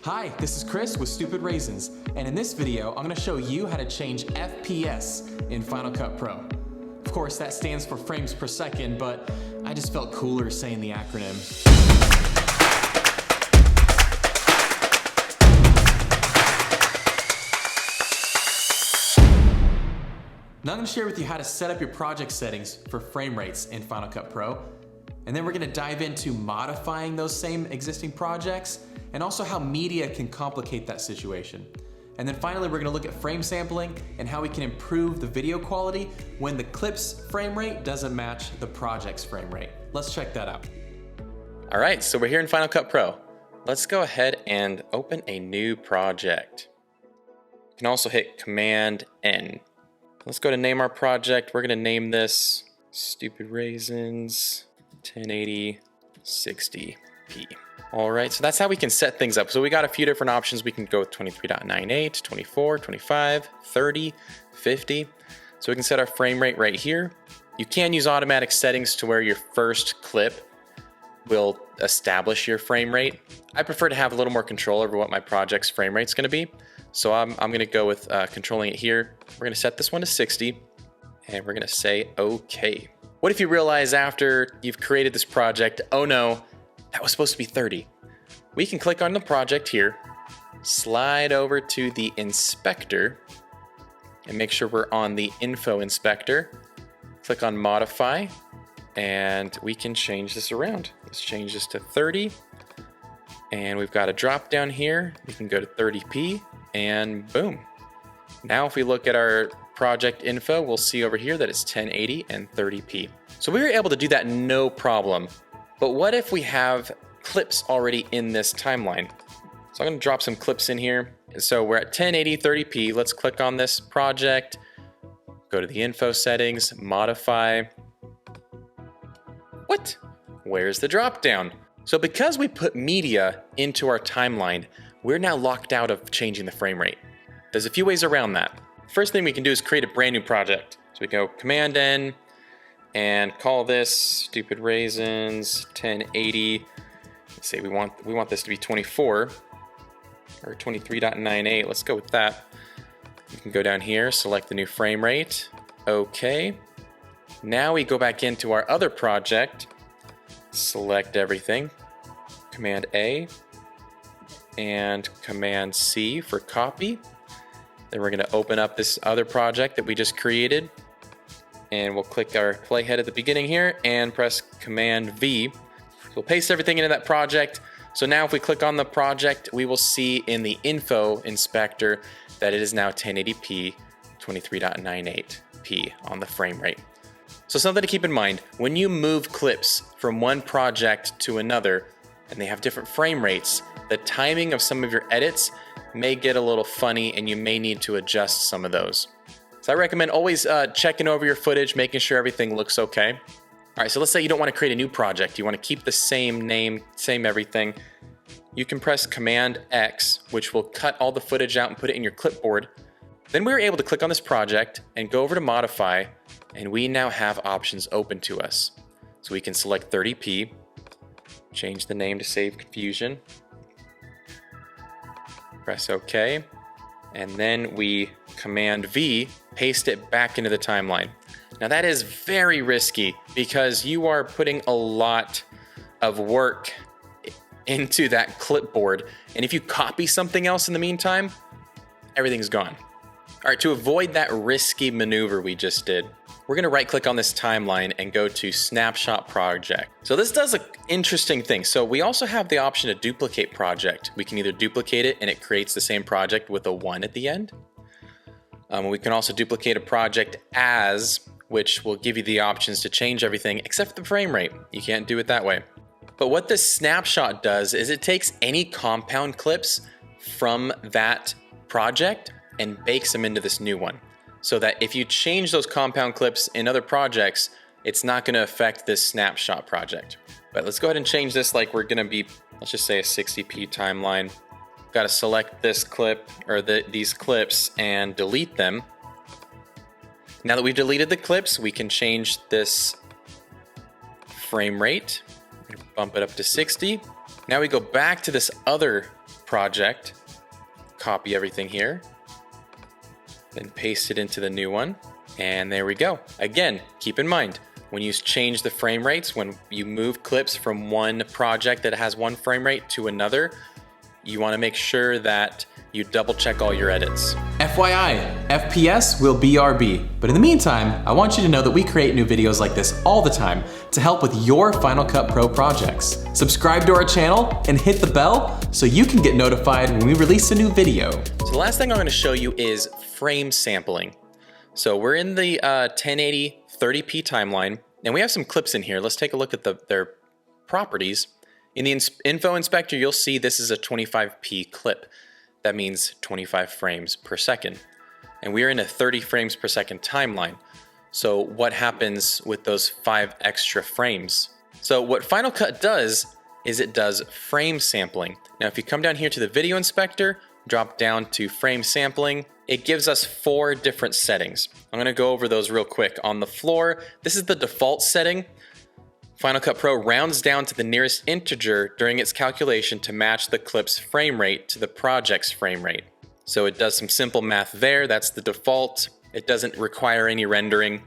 Hi, this is Chris with Stupid Raisins, and in this video, I'm going to show you how to change FPS in Final Cut Pro. Of course, that stands for frames per second, but I just felt cooler saying the acronym. Now I'm going to share with you how to set up your project settings for frame rates in Final Cut Pro, and then we're going to dive into modifying those same existing projects and also how media can complicate that situation. And then finally, we're gonna look at frame sampling and how we can improve the video quality when the clip's frame rate doesn't match the project's frame rate. Let's check that out. All right, so we're here in Final Cut Pro. Let's go ahead and open a new project. You can also hit Command N. Let's go to name our project. We're gonna name this Stupid Raisins 1080 60p. All right, so that's how we can set things up. So we got a few different options. We can go with 23.98, 24, 25, 30, 50. So we can set our frame rate right here. You can use automatic settings to where your first clip will establish your frame rate. I prefer to have a little more control over what my project's frame rate's gonna be. So I'm gonna go with controlling it here. We're gonna set this one to 60 and we're gonna say okay. What if you realize after you've created this project, oh no, that was supposed to be 30. We can click on the project here, slide over to the inspector, and make sure we're on the info inspector. Click on modify, and we can change this around. Let's change this to 30. And we've got a drop down here. We can go to 30p, and boom. Now if we look at our project info, we'll see over here that it's 1080 and 30p. So we were able to do that no problem. But what if we have clips already in this timeline? So I'm gonna drop some clips in here. So we're at 1080, 30p. Let's click on this project, go to the info settings, modify. What? Where's the drop down? So because we put media into our timeline, we're now locked out of changing the frame rate. There's a few ways around that. First thing we can do is create a brand new project. So we go Command N, and call this Stupid Raisins 1080. Let's say we want this to be 24 or 23.98. Let's go with that. You can go down here, select the new frame rate. Okay. Now we go back into our other project, select everything, Command A and Command C for copy. Then we're gonna open up this other project that we just created. And we'll click our playhead at the beginning here and press Command V. We'll paste everything into that project. So now if we click on the project, we will see in the info inspector that it is now 1080p, 23.98p on the frame rate. So something to keep in mind, when you move clips from one project to another and they have different frame rates, the timing of some of your edits may get a little funny and you may need to adjust some of those. So I recommend always checking over your footage, making sure everything looks okay. All right, so let's say you don't want to create a new project. You want to keep the same name, same everything. You can press Command X, which will cut all the footage out and put it in your clipboard. Then we were able to click on this project and go over to modify, and we now have options open to us. So we can select 30p, change the name to save confusion, press OK. And then we Command V, paste it back into the timeline. Now that is very risky because you are putting a lot of work into that clipboard. And if you copy something else in the meantime, everything's gone. All right, to avoid that risky maneuver we just did, we're gonna right click on this timeline and go to Snapshot Project. So this does an interesting thing. So we also have the option to duplicate project. We can either duplicate it and it creates the same project with a 1 at the end. We can also duplicate a project as, which will give you the options to change everything except for the frame rate. You can't do it that way. But what this snapshot does is it takes any compound clips from that project and bakes them into this new one. So that if you change those compound clips in other projects, it's not gonna affect this snapshot project. But let's go ahead and change this like we're gonna be, let's just say a 60p timeline. Got to select this clip or these clips and delete them. Now that we've deleted the clips, we can change this frame rate, bump it up to 60. Now we go back to this other project, copy everything here, then paste it into the new one, and there we go. Again, keep in mind, when you change the frame rates, when you move clips from one project that has one frame rate to another, you want to make sure that you double check all your edits. FYI, FPS will BRB, but in the meantime, I want you to know that we create new videos like this all the time to help with your Final Cut Pro projects. Subscribe to our channel and hit the bell so you can get notified when we release a new video. So the last thing I'm going to show you is frame sampling. So we're in the 1080 30p timeline, and we have some clips in here. Let's take a look at their properties. In the info inspector, you'll see this is a 25p clip. That means 25 frames per second. And we're in a 30 frames per second timeline. So what happens with those 5 extra frames? So what Final Cut does is it does frame sampling. Now, if you come down here to the video inspector, drop down to frame sampling, it gives us 4 different settings. I'm gonna go over those real quick. On the floor, this is the default setting. Final Cut Pro rounds down to the nearest integer during its calculation to match the clip's frame rate to the project's frame rate. So it does some simple math there. That's the default. It doesn't require any rendering.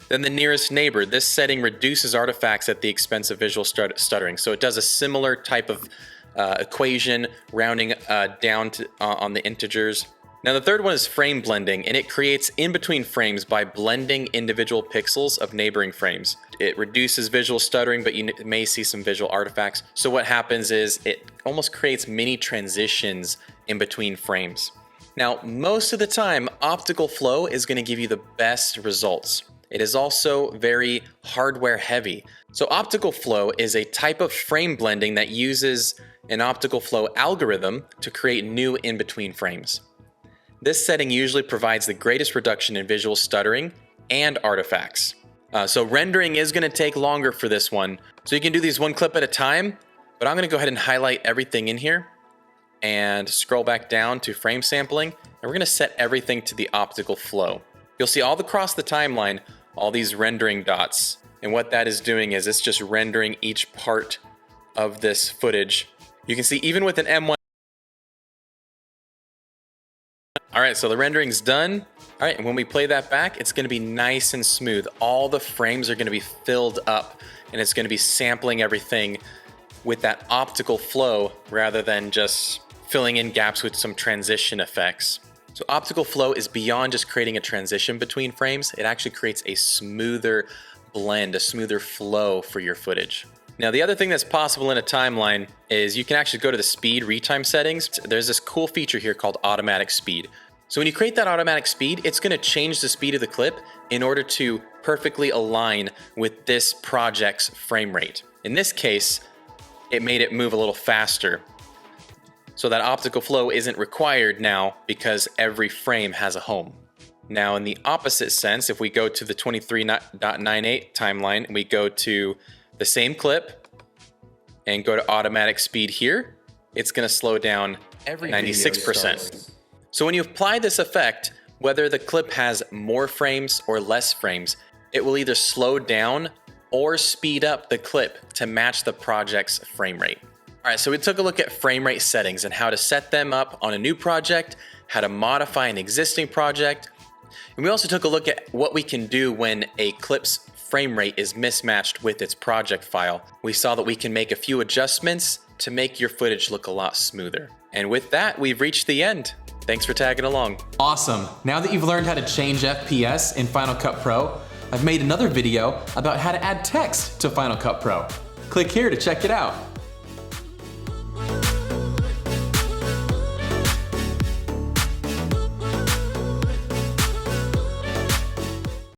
Then the nearest neighbor, this setting reduces artifacts at the expense of visual stuttering. So it does a similar type of equation, rounding down to, on the integers. Now the third one is frame blending, and it creates in between frames by blending individual pixels of neighboring frames. It reduces visual stuttering, but you may see some visual artifacts. So what happens is it almost creates mini transitions in between frames. Now, most of the time, optical flow is going to give you the best results. It is also very hardware heavy. So optical flow is a type of frame blending that uses an optical flow algorithm to create new in-between frames. This setting usually provides the greatest reduction in visual stuttering and artifacts. So rendering is going to take longer for this one. So you can do these one clip at a time, but I'm going to go ahead and highlight everything in here and scroll back down to frame sampling, and we're going to set everything to the optical flow. You'll see all across the timeline, all these rendering dots. And what that is doing is it's just rendering each part of this footage. You can see even with an M1. All right, so the rendering's done. All right, and when we play that back, it's gonna be nice and smooth. All the frames are gonna be filled up, and it's gonna be sampling everything with that optical flow rather than just filling in gaps with some transition effects. So optical flow is beyond just creating a transition between frames. It actually creates a smoother blend, a smoother flow for your footage. Now, the other thing that's possible in a timeline is you can actually go to the speed retime settings. There's this cool feature here called automatic speed. So when you create that automatic speed, it's going to change the speed of the clip in order to perfectly align with this project's frame rate. In this case, it made it move a little faster. So that optical flow isn't required now because every frame has a home. Now, in the opposite sense, if we go to the 23.98 timeline and we go to the same clip and go to automatic speed here, it's going to slow down every 96%. So when you apply this effect, whether the clip has more frames or less frames, it will either slow down or speed up the clip to match the project's frame rate. All right, so we took a look at frame rate settings and how to set them up on a new project, how to modify an existing project, and we also took a look at what we can do when a clip's frame rate is mismatched with its project file. We saw that we can make a few adjustments to make your footage look a lot smoother. And with that, we've reached the end. Thanks for tagging along. Awesome. Now that you've learned how to change FPS in Final Cut Pro, I've made another video about how to add text to Final Cut Pro. Click here to check it out.